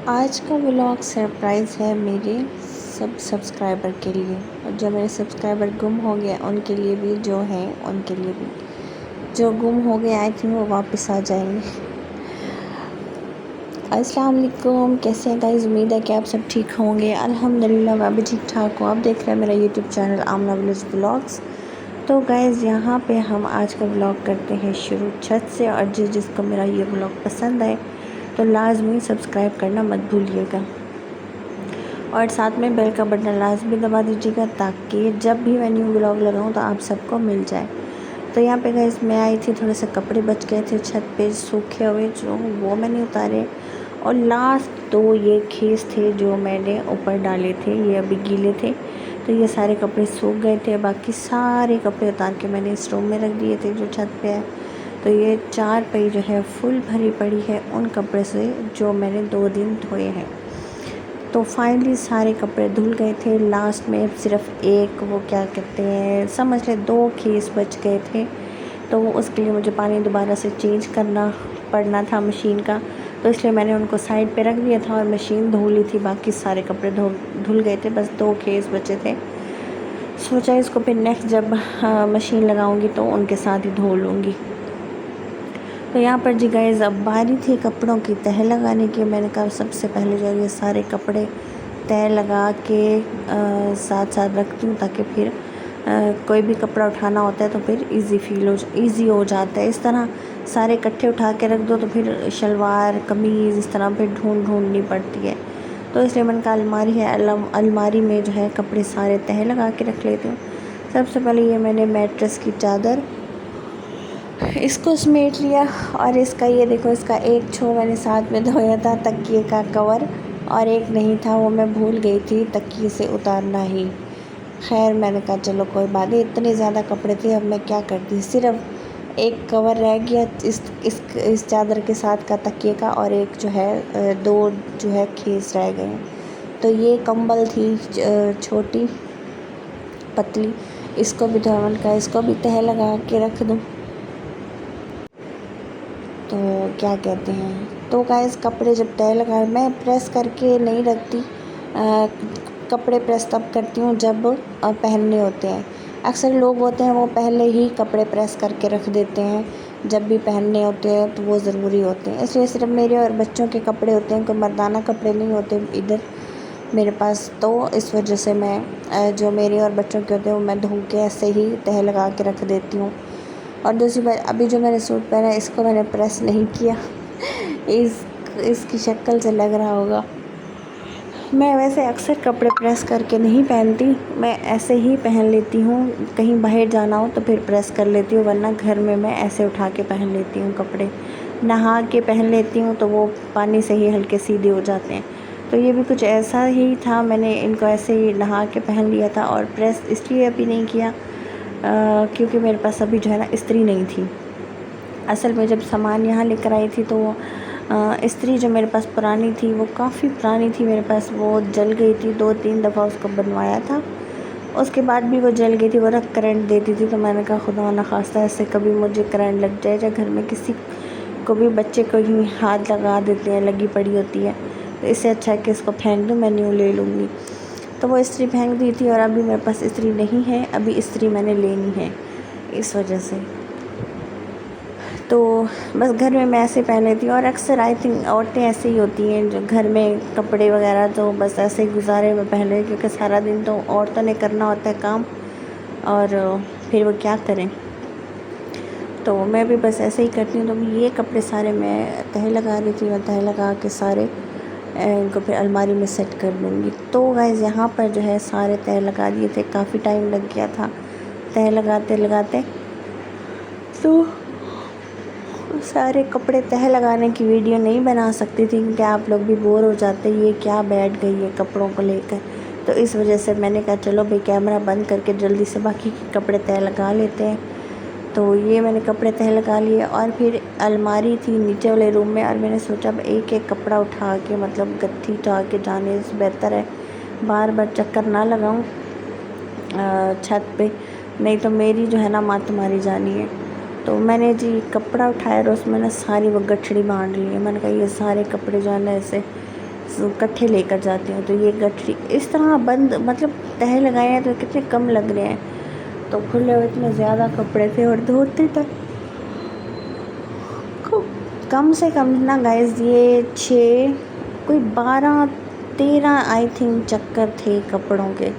आज का vlog surprise है मेरे सब सब्सक्राइबर के लिए, और जो मेरे सब्सक्राइबर गुम हो गए उनके लिए भी, जो हैं उनके लिए भी। जो गुम हो गए आई थिंक वो वापस आ जाएंगे। अस्सलाम वालेकुम, कैसे हैं गाइस? उम्मीद है कि आप सब ठीक होंगे। अल्हम्दुलिल्लाह मैं भी ठीक ठाक हूँ। आप देख रहे हैं मेरा यूट्यूब चैनल आमना विलेज व्लॉग्स। तो गाइस यहाँ पे हम आज का व्लॉग करते हैं शुरू छत से, और जिसको मेरा ये व्लॉग पसंद आए तो लाजमी सब्सक्राइब करना मत भूलिएगा, और साथ में बेल का बटन लाजमी दबा दीजिएगा ताकि जब भी मैं न्यू व्लॉग लगाऊँ तो आप सबको मिल जाए। तो यहाँ पे गाइस मैं आई थी, थोड़े से कपड़े बच गए थे छत पे सूखे हुए, जो वो मैंने उतारे, और लास्ट दो ये खेस थे जो मैंने ऊपर डाले थे, ये अभी गीले थे। तो ये सारे कपड़े सूख गए थे, बाकी सारे कपड़े उतार के मैंने इस रूम में रख दिए थे जो छत पे है। तो ये चारपाई जो है फुल भरी पड़ी है उन कपड़े से जो मैंने 2 दिन धोए हैं। तो फाइनली सारे कपड़े धुल गए थे। लास्ट में सिर्फ एक, वो क्या कहते हैं, समझ ले 2 खेस बच गए थे। तो उसके लिए मुझे पानी दोबारा से चेंज करना पड़ना था मशीन का, तो इसलिए मैंने उनको साइड पे रख दिया था और मशीन धो ली थी। बाकी सारे कपड़े धुल गए थे, बस 2 खेस बचे थे। सोचा इसको फिर नेक्स्ट जब मशीन लगाऊंगी तो उनके साथ ही धो लूँगी। तो यहाँ पर जी गाइस अब बारी थी कपड़ों की तह लगाने की। मैंने कहा सबसे पहले जो ये सारे कपड़े तह लगा के साथ साथ रखती हूँ, ताकि फिर कोई भी कपड़ा उठाना होता है तो फिर इजी हो जाता है। इस तरह सारे इकट्ठे उठा के रख दो तो फिर शलवार कमीज़ इस तरह फिर ढूंढनी पड़ती है। तो इसलिए मैंने कहा अलमारी है, अलमारी में जो है कपड़े सारे तह लगा के रख लेती हूँ। सबसे पहले ये मैंने मैट्रेस की चादर, इसको समेट लिया, और इसका ये देखो, इसका एक छो मैंने साथ में धोया था तकिए का कवर, और एक नहीं था, वो मैं भूल गई थी तकिए से उतारना ही। खैर मैंने कहा चलो कोई बात नहीं, इतने ज़्यादा कपड़े थे, अब मैं क्या करती, सिर्फ एक कवर रह गया इस चादर के साथ का तकिए का, और एक जो है 2 जो है खेस रह गए। तो ये कंबल थी छोटी पतली, इसको भी धोवन का, इसको भी तह लगा के रख दूँ। तो क्या कहते हैं, तो गाइस कपड़े जब तय लगा, मैं प्रेस करके नहीं रखती, कपड़े प्रेस तब करती हूँ जब पहनने होते हैं। अक्सर लोग होते हैं वो पहले ही कपड़े प्रेस करके रख देते हैं, जब भी पहनने होते हैं तो वो ज़रूरी होते हैं। इसलिए सिर्फ मेरे और बच्चों के कपड़े होते हैं, कोई मर्दाना कपड़े नहीं होते इधर मेरे पास। तो इस वजह से मैं जो मेरे और बच्चों के होते हैं वो मैं धो के ऐसे ही तह लगा के रख देती हूँ। और दूसरी बात, अभी जो मैंने सूट पहना है इसको मैंने प्रेस नहीं किया। इसकी शक्ल से लग रहा होगा। मैं वैसे अक्सर कपड़े प्रेस करके नहीं पहनती, मैं ऐसे ही पहन लेती हूँ। कहीं बाहर जाना हो तो फिर प्रेस कर लेती हूँ, वरना घर में मैं ऐसे उठा के पहन लेती हूँ कपड़े। नहा के पहन लेती हूँ तो वो पानी से ही हल्के सीधे हो जाते हैं। तो ये भी कुछ ऐसा ही था, मैंने इनको ऐसे ही नहा के पहन लिया था, और प्रेस इसलिए अभी नहीं किया क्योंकि मेरे पास अभी जो है ना इस्त्री नहीं थी। असल में जब सामान यहाँ लेकर आई थी तो इस्त्री जो मेरे पास पुरानी थी, वो काफ़ी पुरानी थी मेरे पास, वो जल गई थी। 2-3 दफ़ा उसको बनवाया था, उसके बाद भी वो जल गई थी, वो रख करंट देती थी। तो मैंने कहा खुदा न खास्ता ऐसे कभी मुझे करंट लग जाए, या घर में किसी को भी, बच्चे को ही हाथ लगा देते हैं, लगी पड़ी होती है, तो इससे अच्छा है कि इसको फेंक दूँ, मैं न्यू ले लूँगी। तो वो इस्त्री फेंक दी थी, और अभी मेरे पास इस्त्री नहीं है, अभी इस्त्री मैंने लेनी है इस वजह से। तो बस घर में मैं ऐसे पहन लेती हूँ, और अक्सर आई थिंक औरतें ऐसे ही होती हैं जो घर में कपड़े वगैरह तो बस ऐसे ही गुजारे में पहन लें, क्योंकि सारा दिन तो औरतों ने करना होता है काम, और फिर वो क्या करें। तो मैं भी बस ऐसे ही करती हूँ। तो ये कपड़े सारे मैं तह लगा रही थी, मैं तह लगा के सारे इनको फिर अलमारी में सेट कर दूँगी। तो गाइस यहाँ पर जो है सारे तह लगा दिए थे, काफ़ी टाइम लग गया था तह लगाते लगाते। तो सारे कपड़े तह लगाने की वीडियो नहीं बना सकती थी, क्योंकि आप लोग भी बोर हो जाते, ये क्या बैठ गई है कपड़ों को लेकर। तो इस वजह से मैंने कहा चलो भाई कैमरा बंद करके जल्दी से बाकी के कपड़े तह लगा लेते हैं। तो ये मैंने कपड़े तह लगा लिए, और फिर अलमारी थी नीचे वाले रूम में, और मैंने सोचा अब एक एक कपड़ा उठा के, मतलब गट्ठी उठा के जाने से बेहतर है बार बार चक्कर ना लगाऊं छत पे, नहीं तो मेरी जो है ना मात मारी जानी है। तो मैंने जी कपड़ा उठाया और उसमें ना सारी वो गठड़ी बांध ली है। मैंने कहा ये सारे कपड़े जो है ना ऐसे इकट्ठे लेकर जाती हूँ। तो ये गठरी इस तरह बंद मतलब तह लगाए हैं तो कितने कम लग रहे हैं। तो खुले हुए इतने ज़्यादा कपड़े थे और धोते तक कम से कम ना गाइस ये 6 कोई 12-13 आई थिंक चक्कर थे कपड़ों के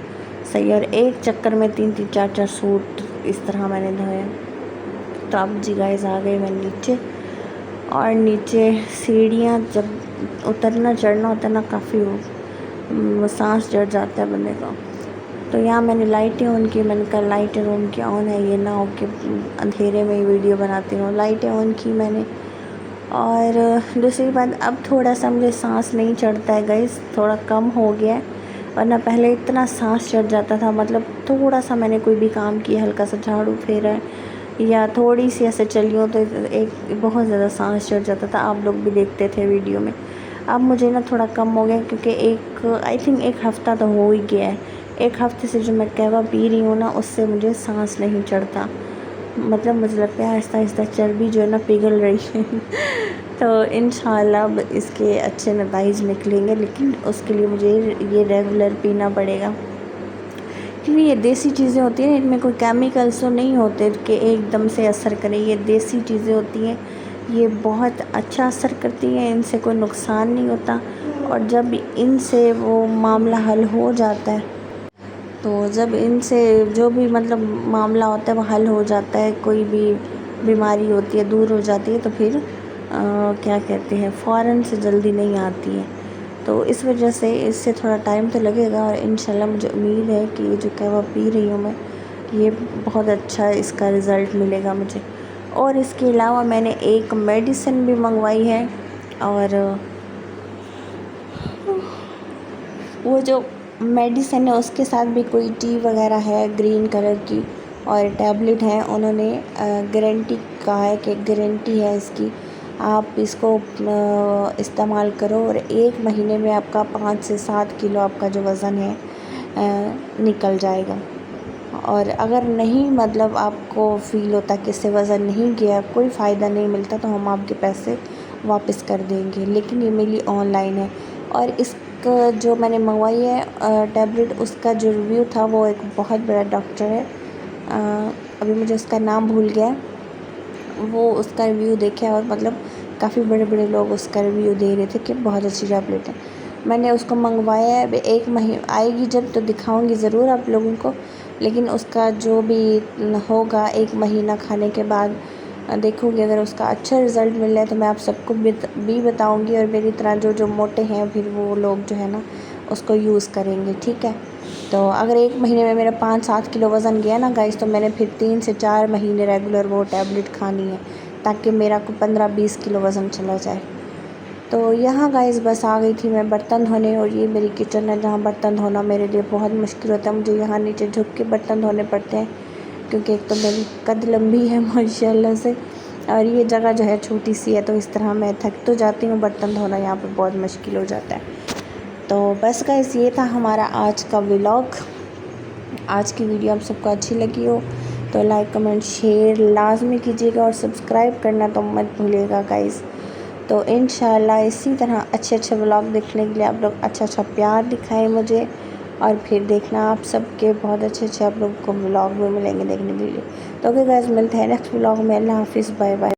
सही। और एक चक्कर में 3-3 4-4 सूट इस तरह मैंने धोए। तो अब जी गाइस आ गए मैं नीचे। और नीचे सीढ़ियाँ जब उतरना चढ़ना होता है ना काफ़ी सांस चढ़ जाता है बंदे का। तो यहाँ मैंने लाइटें ऑन की। मैंने कहा लाइटें रूम की ऑन है, ये ना हो कि अंधेरे में ही वीडियो बनाती हूँ। लाइटें ऑन की मैंने। और दूसरी बात अब थोड़ा सा मुझे सांस नहीं चढ़ता है गाइस, थोड़ा कम हो गया है। वरना पहले इतना सांस चढ़ जाता था, मतलब थोड़ा सा मैंने कोई भी काम किया, हल्का सा झाड़ू फेरा या थोड़ी सी ऐसे चली हूँ तो एक बहुत ज़्यादा सांस चढ़ जाता था। आप लोग भी देखते थे वीडियो में। अब मुझे ना थोड़ा कम हो गया क्योंकि आई थिंक एक हफ़्ता तो हो ही गया है। एक हफ़्ते से जो मैं कहवा पी रही हूँ ना उससे मुझे सांस नहीं चढ़ता। मतलब मुझे लगता है आहिस्ता आहिस्ता चर्बी जो है ना पिघल रही है। तो इंशाल्लाह अब इसके अच्छे नतीजे निकलेंगे, लेकिन उसके लिए मुझे ये रेगुलर पीना पड़ेगा क्योंकि ये देसी चीज़ें होती हैं, इनमें कोई केमिकल्स तो नहीं होते कि एकदम से असर करें। ये देसी चीज़ें होती हैं, ये बहुत अच्छा असर करती हैं, इनसे कोई नुकसान नहीं होता। और जब इनसे वो मामला हल हो जाता है, तो जब इनसे जो भी मतलब मामला होता है वो हल हो जाता है, कोई भी बीमारी होती है दूर हो जाती है, तो फिर क्या कहते हैं फ़ौरन से जल्दी नहीं आती है। तो इस वजह से इससे थोड़ा टाइम तो लगेगा। और इंशाल्लाह मुझे उम्मीद है कि ये जो कहवा पी रही हूँ मैं, ये बहुत अच्छा इसका रिज़ल्ट मिलेगा मुझे। और इसके अलावा मैंने एक मेडिसिन भी मंगवाई है। और वो जो मेडिसिन है उसके साथ भी कोई टी वगैरह है ग्रीन कलर की, और टैबलेट है। उन्होंने गारंटी कहा है कि गारंटी है इसकी, आप इसको इस्तेमाल करो और 1 महीने में आपका 5 से 7 किलो आपका जो वज़न है निकल जाएगा। और अगर नहीं मतलब आपको फ़ील होता कि इससे वज़न नहीं गया, कोई फ़ायदा नहीं मिलता, तो हम आपके पैसे वापस कर देंगे। लेकिन ये मेरी ऑनलाइन है। और इसका जो मैंने मंगवाई है टैबलेट, उसका जो रिव्यू था वो एक बहुत बड़ा डॉक्टर है, अभी मुझे उसका नाम भूल गया, वो उसका रिव्यू देखा और मतलब काफ़ी बड़े बड़े लोग उसका रिव्यू दे रहे थे कि बहुत अच्छी टैबलेट है। मैंने उसको मंगवाया है। अब 1 महीना आएगी जब तो दिखाऊंगी ज़रूर आप लोगों को। लेकिन उसका जो भी होगा 1 महीना खाने के बाद देखूँगी, अगर उसका अच्छा रिज़ल्ट मिल रहा है तो मैं आप सबको भी बताऊँगी। और मेरी तरह जो मोटे हैं फिर वो लोग जो है ना उसको यूज़ करेंगे, ठीक है। तो अगर 1 महीने में मेरा 5-7 किलो वज़न गया ना गाइस, तो मैंने फिर 3 से 4 महीने रेगुलर वो टैबलेट खानी है ताकि मेरा को 15-20 किलो वज़न चला जाए। तो यहाँ गाइस बस आ गई थी मैं बर्तन धोने। और ये मेरी किचन है जहाँ बर्तन धोना मेरे लिए बहुत मुश्किल होता है। मुझे यहाँ नीचे झुक के बर्तन धोने पड़ते हैं क्योंकि एक तो मेरी कद लंबी है माशाल्लाह से, और ये जगह जो है छोटी सी है, तो इस तरह मैं थक तो जाती हूँ। बर्तन धोना यहाँ पर बहुत मुश्किल हो जाता है। तो बस गाइस ये था हमारा आज का व्लॉग। आज की वीडियो आप सबको अच्छी लगी हो तो लाइक कमेंट शेयर लाजमी कीजिएगा और सब्सक्राइब करना तो मत भूलिएगा गाइस। तो इंशाल्लाह इसी तरह अच्छे अच्छे व्लॉग देखने के लिए आप लोग अच्छा प्यार दिखाएं मुझे। और फिर देखना आप सबके बहुत अच्छे आप लोग को व्लॉग में मिलेंगे देखने के लिए। तो ओके गाइस, मिलते हैं नेक्स्ट व्लॉग में। अल्लाह हाफिज़, बाय बाय।